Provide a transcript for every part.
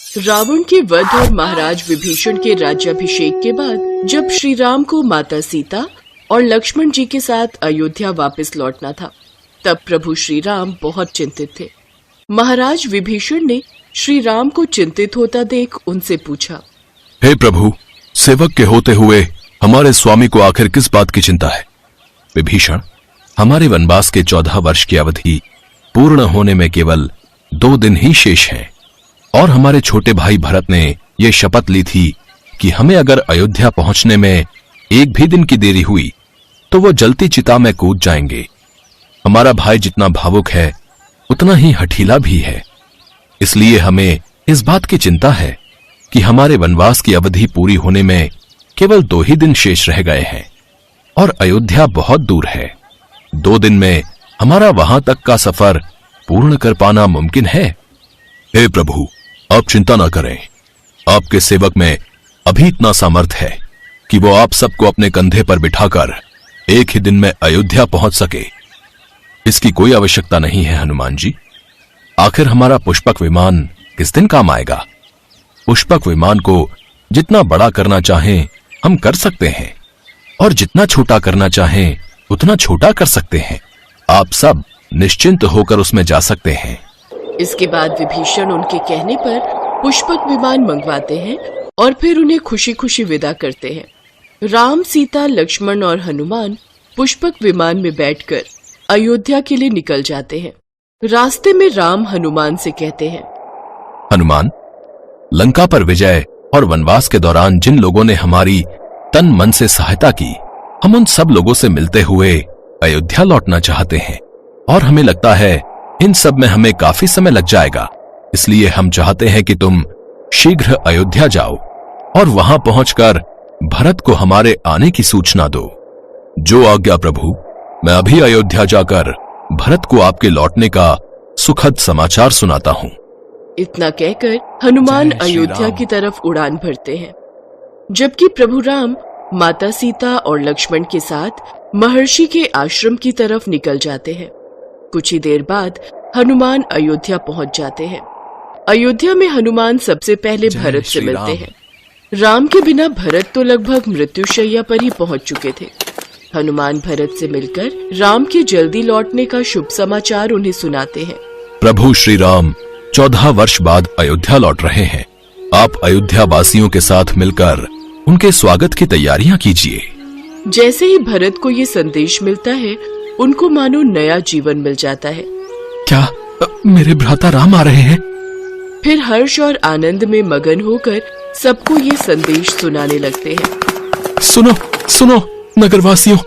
रावण के वध और महाराज विभीषण के राज्याभिषेक के बाद जब श्री राम को माता सीता और लक्ष्मण जी के साथ अयोध्या वापस लौटना था, तब प्रभु श्री राम बहुत चिंतित थे। महाराज विभीषण ने श्री राम को चिंतित होता देख उनसे पूछा, हे प्रभु, सेवक के होते हुए हमारे स्वामी को आखिर किस बात की चिंता है? विभीषण, हमारे वनवास के 14 वर्ष की अवधि पूर्ण होने में केवल 2 दिन ही शेष हैं, और हमारे छोटे भाई भरत ने यह शपथ ली थी कि हमें अगर अयोध्या पहुंचने में 1 भी दिन की देरी हुई तो वो जलती चिता में कूद जाएंगे। हमारा भाई जितना भावुक है उतना ही हठीला भी है, इसलिए हमें इस बात की चिंता है कि हमारे वनवास की अवधि पूरी होने में केवल 2 ही दिन शेष रह गए हैं और अयोध्या बहुत दूर है। 2 दिन में हमारा वहां तक का सफर पूर्ण कर पाना मुमकिन है। हे प्रभु, आप चिंता न करें। आपके सेवक में अभी इतना सामर्थ्य है कि वो आप सबको अपने कंधे पर बिठाकर 1 ही दिन में अयोध्या पहुंच सके। इसकी कोई आवश्यकता नहीं है हनुमान जी। आखिर हमारा पुष्पक विमान किस दिन काम आएगा? पुष्पक विमान को जितना बड़ा करना चाहें हम कर सकते हैं, और जितना छोटा करना चाहें उतना छोटा कर सकते हैं। आप सब निश्चिंत होकर उसमें जा सकते हैं। इसके बाद विभीषण उनके कहने पर पुष्पक विमान मंगवाते हैं और फिर उन्हें खुशी खुशी विदा करते हैं। राम, सीता, लक्ष्मण और हनुमान पुष्पक विमान में बैठकर अयोध्या के लिए निकल जाते हैं। रास्ते में राम हनुमान से कहते हैं, हनुमान, लंका पर विजय और वनवास के दौरान जिन लोगों ने हमारी तन मन से सहायता की, हम उन सब लोगों से मिलते हुए अयोध्या लौटना चाहते हैं, और हमें लगता है इन सब में हमें काफी समय लग जाएगा। इसलिए हम चाहते हैं कि तुम शीघ्र अयोध्या जाओ और वहां पहुंचकर भरत को हमारे आने की सूचना दो। जो आज्ञा प्रभु। मैं अभी अयोध्या जाकर भरत को आपके लौटने का सुखद समाचार सुनाता हूं। इतना कहकर हनुमान अयोध्या की तरफ उड़ान भरते हैं, जबकि प्रभु राम माता सीता और लक्ष्मण के साथ महर्षि के आश्रम की तरफ निकल जाते हैं। कुछ ही देर बाद हनुमान अयोध्या पहुंच जाते हैं। अयोध्या में हनुमान सबसे पहले भरत से मिलते हैं। राम के बिना भरत तो लगभग मृत्युशैया पर ही पहुंच चुके थे। हनुमान भरत से मिलकर राम के जल्दी लौटने का शुभ समाचार उन्हें सुनाते हैं। प्रभु श्री राम 14 वर्ष बाद अयोध्या लौट रहे हैं। आप अयोध्या वासियों के साथ मिलकर उनके स्वागत की तैयारियां कीजिए। जैसे ही भरत को ये संदेश मिलता है, उनको मानो नया जीवन मिल जाता है। क्या मेरे भ्राता राम आ रहे हैं? फिर हर्ष और आनंद में मगन होकर सबको ये संदेश सुनाने लगते हैं। सुनो सुनो नगरवासियों,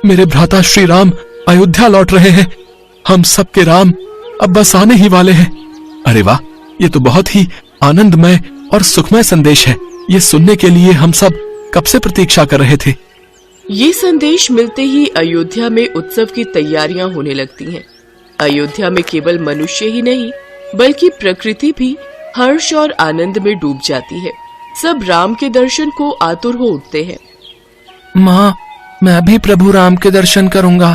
मेरे भ्राता श्री राम अयोध्या लौट रहे हैं। हम सबके राम अब बस आने ही वाले हैं। अरे वाह, ये तो बहुत ही आनंदमय और सुखमय संदेश है। ये सुनने के लिए हम सब कब से प्रतीक्षा कर रहे थे। ये संदेश मिलते ही अयोध्या में उत्सव की तैयारियां होने लगती हैं। अयोध्या में केवल मनुष्य ही नहीं बल्कि प्रकृति भी हर्ष और आनंद में डूब जाती है। सब राम के दर्शन को आतुर हो उठते हैं। माँ, मैं भी प्रभु राम के दर्शन करूंगा।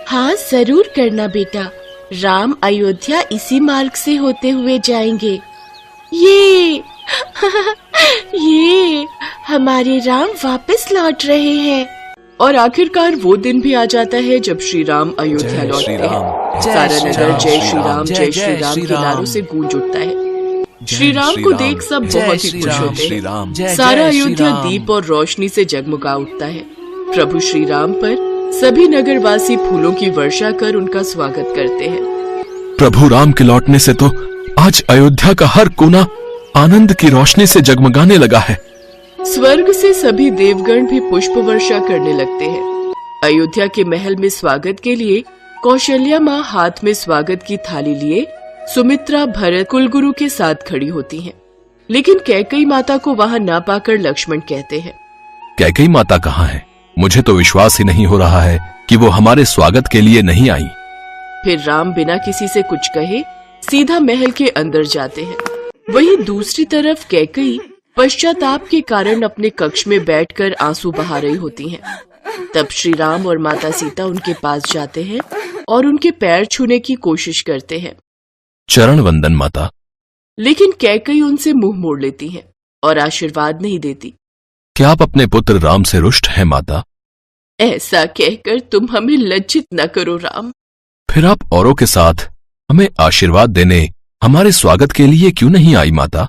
हाँ, जरूर करना बेटा। राम अयोध्या इसी मार्ग से होते हुए जाएंगे। ये ये हमारे राम वापस लौट रहे हैं। और आखिरकार वो दिन भी आ जाता है जब श्री राम अयोध्या लौटते हैं। सारा नगर जय श्री राम के नारों से गूंज उठता है। श्री राम को देख सब बहुत ही खुश होते हैं। सारा अयोध्या दीप और रोशनी से जगमगा उठता है। प्रभु श्री राम पर सभी नगरवासी फूलों की वर्षा कर उनका स्वागत करते हैं। प्रभु राम के लौटने से तो आज अयोध्या का हर कोना आनंद की रोशनी से जगमगाने लगा है। स्वर्ग से सभी देवगण भी पुष्प वर्षा करने लगते हैं। अयोध्या के महल में स्वागत के लिए कौशल्या माँ हाथ में स्वागत की थाली लिए सुमित्रा, भरत, कुलगुरु के साथ खड़ी होती हैं। लेकिन कैकेयी माता को वहाँ ना पाकर लक्ष्मण कहते हैं, कैकेयी माता कहाँ है? मुझे तो विश्वास ही नहीं हो रहा है कि वो हमारे स्वागत के लिए नहीं आई। फिर राम बिना किसी से कुछ कहे सीधा महल के अंदर जाते हैं। वहीं दूसरी तरफ कैकेयी पश्चाताप के कारण अपने कक्ष में बैठकर आंसू बहा रही होती हैं। तब श्री राम और माता सीता उनके पास जाते हैं और उनके पैर छूने की कोशिश करते हैं। चरण वंदन माता। लेकिन कैकई उनसे मुंह मोड़ लेती हैं और आशीर्वाद नहीं देती। क्या आप अपने पुत्र राम से रुष्ट हैं माता? ऐसा कहकर तुम हमें लज्जित न करो राम। फिर आप औरों के साथ हमें आशीर्वाद देने हमारे स्वागत के लिए क्यों नहीं आई माता?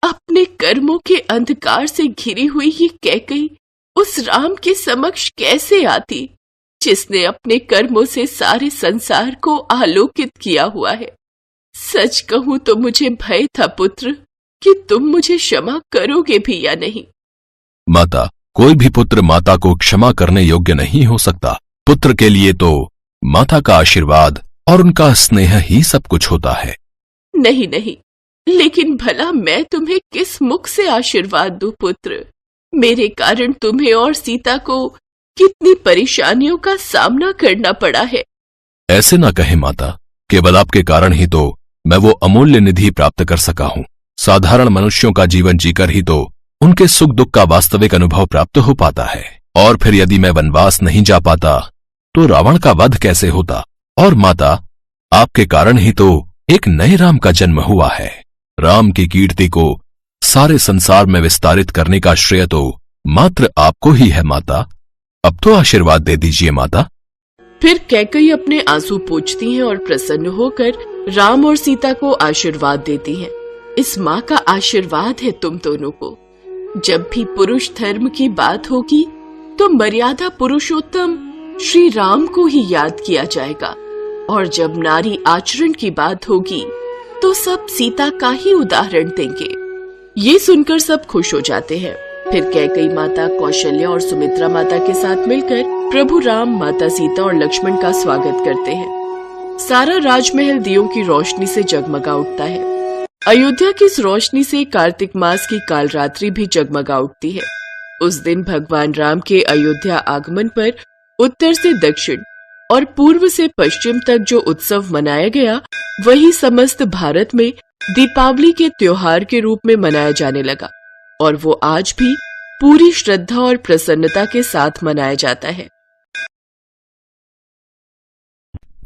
अपने कर्मों के अंधकार से घिरी हुई ये कैकई उस राम के समक्ष कैसे आती जिसने अपने कर्मों से सारे संसार को आलोकित किया हुआ है। सच कहूं तो मुझे भय था पुत्र कि तुम मुझे क्षमा करोगे भी या नहीं। माता, कोई भी पुत्र माता को क्षमा करने योग्य नहीं हो सकता। पुत्र के लिए तो माता का आशीर्वाद और उनका स्नेह ही सब कुछ होता है। नहीं नहीं, लेकिन भला मैं तुम्हें किस मुख से आशीर्वाद दूं पुत्र? मेरे कारण तुम्हें और सीता को कितनी परेशानियों का सामना करना पड़ा है। ऐसे ना कहे माता, केवल आपके कारण ही तो मैं वो अमूल्य निधि प्राप्त कर सका हूँ। साधारण मनुष्यों का जीवन जीकर ही तो उनके सुख दुख का वास्तविक अनुभव प्राप्त हो पाता है। और फिर यदि मैं वनवास नहीं जा पाता तो रावण का वध कैसे होता? और माता, आपके कारण ही तो एक नए राम का जन्म हुआ है। राम की कीर्ति को सारे संसार में विस्तारित करने का श्रेय तो मात्र आपको ही है माता। अब तो आशीर्वाद दे दीजिए माता। फिर कैकई अपने आंसू पोंछती हैं और प्रसन्न होकर राम और सीता को आशीर्वाद देती हैं। इस माँ का आशीर्वाद है तुम दोनों को। जब भी पुरुष धर्म की बात होगी तो मर्यादा पुरुषोत्तम श्री राम को ही याद किया जाएगा, और जब नारी आचरण की बात होगी तो सब सीता का ही उदाहरण देंगे। ये सुनकर सब खुश हो जाते हैं। फिर कैकई माता कौशल्या और सुमित्रा माता के साथ मिलकर प्रभु राम, माता सीता और लक्ष्मण का स्वागत करते हैं। सारा राजमहल दियों की रोशनी से जगमगा उठता है। अयोध्या की इस रोशनी से कार्तिक मास की कालरात्रि भी जगमगा उठती है। उस दिन भगवान राम के अयोध्या आगमन पर उत्तर से दक्षिण और पूर्व से पश्चिम तक जो उत्सव मनाया गया, वही समस्त भारत में दीपावली के त्योहार के रूप में मनाया जाने लगा, और वो आज भी पूरी श्रद्धा और प्रसन्नता के साथ मनाया जाता है।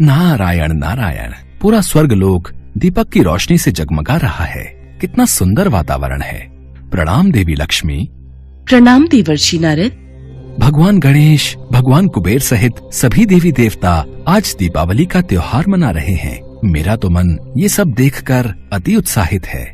नारायण नारायण, पूरा स्वर्गलोक दीपक की रोशनी से जगमगा रहा है। कितना सुंदर वातावरण है। प्रणाम देवी लक्ष्मी। प्रणाम देवर्षि नारद। भगवान गणेश, भगवान कुबेर सहित सभी देवी देवता आज दीपावली का त्योहार मना रहे हैं। मेरा तो मन ये सब देखकर अति उत्साहित है।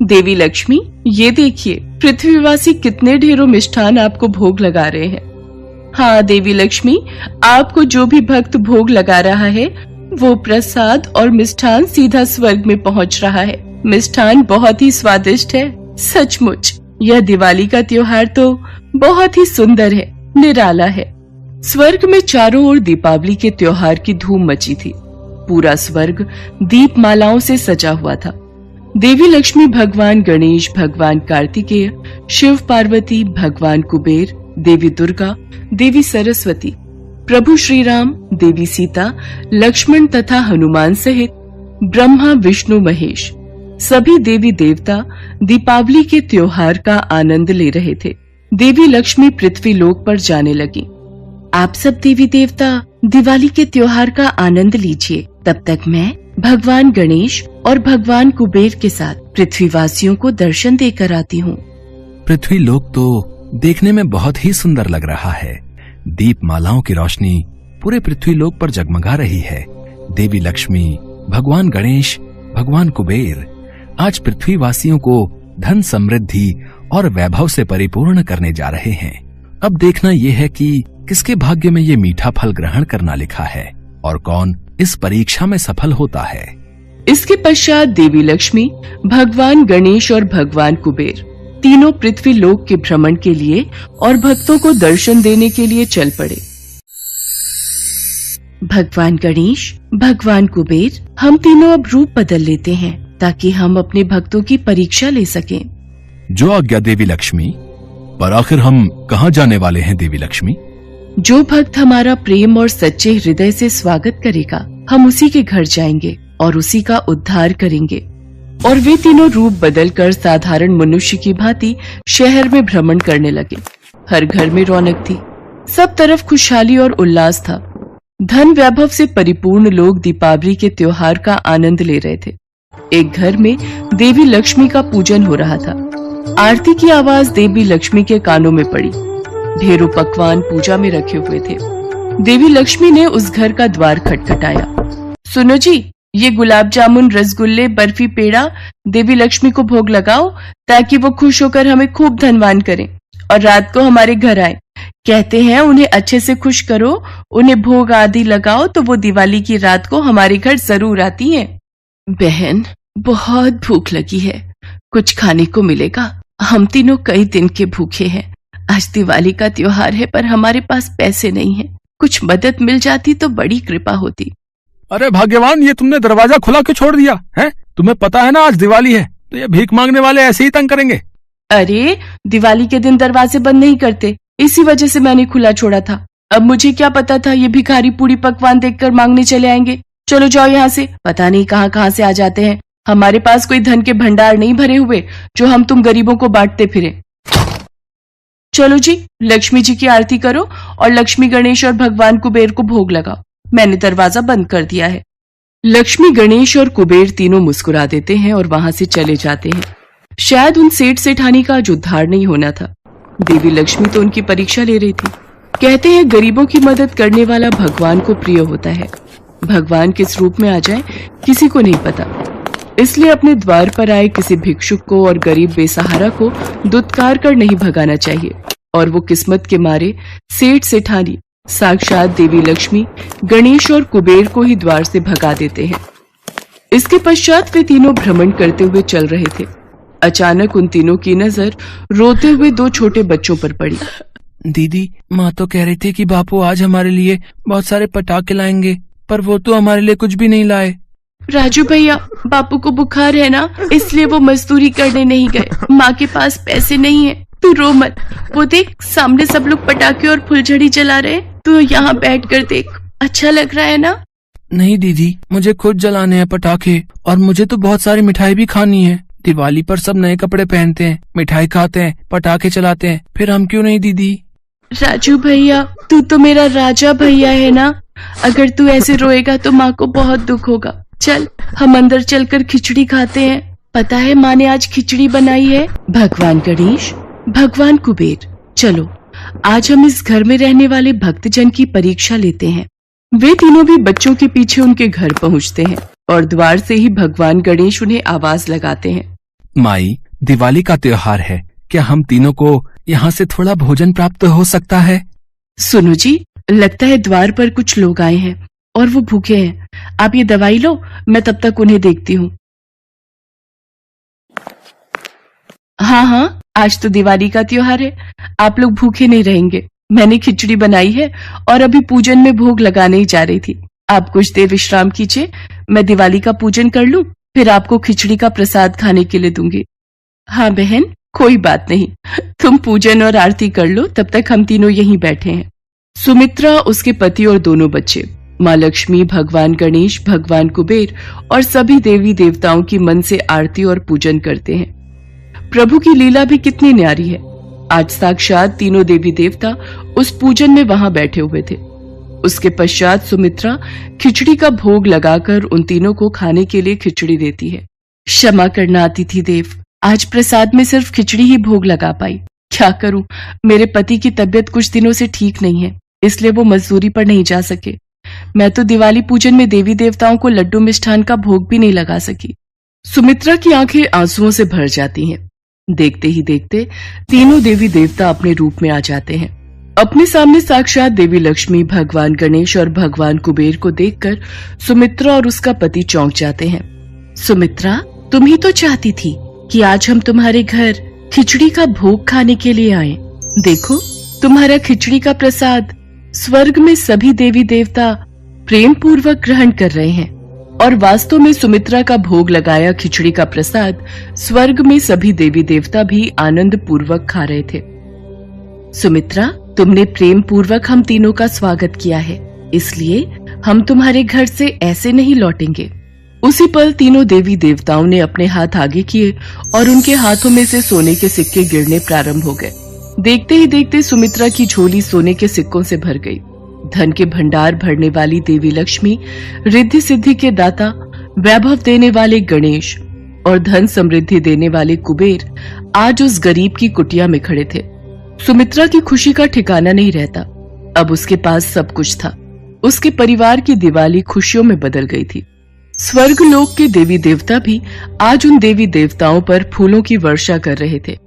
देवी लक्ष्मी, ये देखिए पृथ्वीवासी कितने ढेरों मिष्ठान आपको भोग लगा रहे हैं। हाँ देवी लक्ष्मी, आपको जो भी भक्त भोग लगा रहा है वो प्रसाद और मिष्ठान सीधा स्वर्ग में पहुंच रहा है। मिष्ठान बहुत ही स्वादिष्ट है। सचमुच यह दिवाली का त्योहार तो बहुत ही सुंदर है, निराला है। स्वर्ग में चारों ओर दीपावली के त्योहार की धूम मची थी। पूरा स्वर्ग दीप मालाओं से सजा हुआ था। देवी लक्ष्मी, भगवान गणेश, भगवान कार्तिकेय, शिव पार्वती, भगवान कुबेर, देवी दुर्गा, देवी सरस्वती, प्रभु श्री राम, देवी सीता, लक्ष्मण तथा हनुमान सहित ब्रह्मा, विष्णु, महेश सभी देवी देवता दीपावली के त्योहार का आनंद ले रहे थे। देवी लक्ष्मी पृथ्वी लोक पर जाने लगी। आप सब देवी देवता दिवाली के त्योहार का आनंद लीजिए, तब तक मैं भगवान गणेश और भगवान कुबेर के साथ पृथ्वीवासियों को दर्शन देकर आती हूँ। पृथ्वी लोक तो देखने में बहुत ही सुंदर लग रहा है। दीप मालाओं की रोशनी पूरे पृथ्वी लोक पर जगमगा रही है। देवी लक्ष्मी, भगवान गणेश, भगवान कुबेर आज पृथ्वीवासियों को धन, समृद्धि और वैभव से परिपूर्ण करने जा रहे हैं। अब देखना यह है कि किसके भाग्य में ये मीठा फल ग्रहण करना लिखा है और कौन इस परीक्षा में सफल होता है। इसके पश्चात देवी लक्ष्मी, भगवान गणेश और भगवान कुबेर तीनों पृथ्वी लोक के भ्रमण के लिए और भक्तों को दर्शन देने के लिए चल पड़े। भगवान गणेश, भगवान कुबेर, हम तीनों अब रूप बदल लेते हैं ताकि हम अपने भक्तों की परीक्षा ले सकें। जो आज्ञा देवी लक्ष्मी। पर आखिर हम कहाँ जाने वाले हैं देवी लक्ष्मी? जो भक्त हमारा प्रेम और सच्चे हृदय से स्वागत करेगा, हम उसी के घर जाएंगे और उसी का उद्धार करेंगे। और वे तीनों रूप बदलकर साधारण मनुष्य की भांति शहर में भ्रमण करने लगे। हर घर में रौनक थी, सब तरफ खुशहाली और उल्लास था। धन वैभव से परिपूर्ण लोग दीपावली के त्योहार का आनंद ले रहे थे। एक घर में देवी लक्ष्मी का पूजन हो रहा था। आरती की आवाज देवी लक्ष्मी के कानों में पड़ी। ढेरों पकवान पूजा में रखे हुए थे। देवी लक्ष्मी ने उस घर का द्वार खटखटाया। सुनो जी, ये गुलाब जामुन, रसगुल्ले, बर्फी, पेड़ा देवी लक्ष्मी को भोग लगाओ ताकि वो खुश होकर हमें खूब धनवान करें और रात को हमारे घर आए। कहते हैं उन्हें अच्छे से खुश करो, उन्हें भोग आदि लगाओ तो वो दिवाली की रात को हमारे घर जरूर आती हैं। बहन, बहुत भूख लगी है, कुछ खाने को मिलेगा? हम तीनों कई दिन के भूखे हैं। आज दिवाली का त्योहार है पर हमारे पास पैसे नहीं हैं। कुछ मदद मिल जाती तो बड़ी कृपा होती। अरे भाग्यवान, ये तुमने दरवाजा खुला क्यों छोड़ दिया है? तुम्हें पता है ना आज दिवाली है, तो ये भीख मांगने वाले ऐसे ही तंग करेंगे। अरे, दिवाली के दिन दरवाजे बंद नहीं करते, इसी वजह से मैंने खुला छोड़ा था। अब मुझे क्या पता था ये भिखारी पूरी पकवान देखकर मांगने चले आएंगे। चलो जाओ यहाँ से, पता नहीं कहाँ कहाँ से आ जाते हैं। हमारे पास कोई धन के भंडार नहीं भरे हुए जो हम तुम गरीबों को बांटते फिरे। चलो जी, लक्ष्मी जी की आरती करो और लक्ष्मी, गणेश और भगवान कुबेर को भोग लगाओ। मैंने दरवाजा बंद कर दिया है। लक्ष्मी, गणेश और कुबेर तीनों मुस्कुरा देते हैं और वहां से चले जाते हैं। शायद उन सेठ सेठानी का आज उद्धार नहीं होना था। देवी लक्ष्मी तो उनकी परीक्षा ले रही थी। कहते हैं गरीबों की मदद करने वाला भगवान को प्रिय होता है। भगवान किस रूप में आ जाए किसी को नहीं पता, इसलिए अपने द्वार पर आए किसी भिक्षुक को और गरीब बेसहारा को दुत्कार कर नहीं भगाना चाहिए। और वो किस्मत के मारे सेठ सेठानी साक्षात देवी लक्ष्मी, गणेश और कुबेर को ही द्वार से भगा देते हैं। इसके पश्चात वे तीनों भ्रमण करते हुए चल रहे थे। अचानक उन तीनों की नजर रोते हुए दो छोटे बच्चों पर पड़ी। दीदी, माँ तो कह रही थी कि बापू आज हमारे लिए बहुत सारे पटाखे लाएंगे, पर वो तो हमारे लिए कुछ भी नहीं लाए। राजू भैया, बापू को बुखार है ना, इसलिए वो मजदूरी करने नहीं गए। माँ के पास पैसे नहीं है। तू रो मत, वो देख सामने सब लोग पटाखे और फुलझड़ी जला रहे। तू यहाँ बैठ कर देख, अच्छा लग रहा है ना? नहीं दीदी, मुझे खुद जलाने हैं पटाखे, और मुझे तो बहुत सारी मिठाई भी खानी है। दिवाली पर सब नए कपड़े पहनते हैं, मिठाई खाते हैं, पटाखे चलाते हैं, फिर हम क्यों नहीं दीदी? राजू भैया, तू तो मेरा राजा भैया है ना। अगर तू ऐसे रोएगा तो माँ को बहुत दुख होगा। चल, हम अंदर चलकर खिचड़ी खाते हैं। पता है माँ ने आज खिचड़ी बनाई है। भगवान गणेश, भगवान कुबेर, चलो आज हम इस घर में रहने वाले भक्तजन की परीक्षा लेते हैं। वे तीनों भी बच्चों के पीछे उनके घर पहुँचते हैं और द्वार से ही भगवान गणेश उन्हें आवाज लगाते हैं। माई, दिवाली का त्योहार है, क्या हम तीनों को यहाँ से थोड़ा भोजन प्राप्त हो सकता है? सुनो जी, लगता है द्वार पर कुछ लोग आए हैं और वो भूखे हैं। आप ये दवाई लो, मैं तब तक उन्हें देखती हूँ। हाँ हाँ, आज तो दिवाली का त्योहार है, आप लोग भूखे नहीं रहेंगे। मैंने खिचड़ी बनाई है और अभी पूजन में भोग लगाने ही जा रही थी। आप कुछ देर विश्राम कीजिए, मैं दिवाली का पूजन कर लूं, फिर आपको खिचड़ी का प्रसाद खाने के लिए दूंगी। हाँ बहन, कोई बात नहीं, तुम पूजन और आरती कर लो, तब तक हम तीनों यहीं बैठे हैं। सुमित्रा, उसके पति और दोनों बच्चे माँ लक्ष्मी, भगवान गणेश, भगवान कुबेर और सभी देवी देवताओं की मन से आरती और पूजन करते हैं। प्रभु की लीला भी कितनी न्यारी है। आज साक्षात तीनों देवी देवता उस पूजन में वहां बैठे हुए थे। उसके पश्चात सुमित्रा खिचड़ी का भोग लगाकर उन तीनों को खाने के लिए खिचड़ी देती है। क्षमा करना अतिथि देव, आज प्रसाद में सिर्फ खिचड़ी ही भोग लगा पाई। क्या करूं, मेरे पति की तबीयत कुछ दिनों से ठीक नहीं है, इसलिए वो मजदूरी पर नहीं जा सके। मैं तो दिवाली पूजन में देवी देवताओं को लड्डू मिष्ठान का भोग भी नहीं लगा सकी। सुमित्रा की आंखें आंसुओं से भर जाती हैं। देखते ही देखते तीनों देवी देवता अपने रूप में आ जाते हैं। अपने सामने साक्षात देवी लक्ष्मी, भगवान गणेश और भगवान कुबेर को देखकर सुमित्रा और उसका पति चौंक जाते हैं। सुमित्रा, तुम ही तो चाहती थी कि आज हम तुम्हारे घर खिचड़ी का भोग खाने के लिए आए। देखो, तुम्हारा खिचड़ी का प्रसाद स्वर्ग में सभी देवी देवता प्रेम पूर्वक ग्रहण कर रहे हैं। और वास्तव में सुमित्रा का भोग लगाया खिचड़ी का प्रसाद स्वर्ग में सभी देवी देवता भी आनंद पूर्वक खा रहे थे। सुमित्रा, तुमने प्रेम पूर्वक हम तीनों का स्वागत किया है, इसलिए हम तुम्हारे घर से ऐसे नहीं लौटेंगे। उसी पल तीनों देवी देवताओं ने अपने हाथ आगे किए और उनके हाथों में से सोने के सिक्के गिरने प्रारंभ हो गए। देखते ही देखते सुमित्रा की झोली सोने के सिक्कों से भर गई। धन के भंडार भरने वाली देवी लक्ष्मी, रिद्धि सिद्धि के दाता, वैभव देने वाले गणेश और धन समृद्धि देने वाले कुबेर आज उस गरीब की कुटिया में खड़े थे। सुमित्रा की खुशी का ठिकाना नहीं रहता। अब उसके पास सब कुछ था। उसके परिवार की दिवाली खुशियों में बदल गई थी। स्वर्ग लोक के देवी देवता भी आज उन देवी देवताओं पर फूलों की वर्षा कर रहे थे।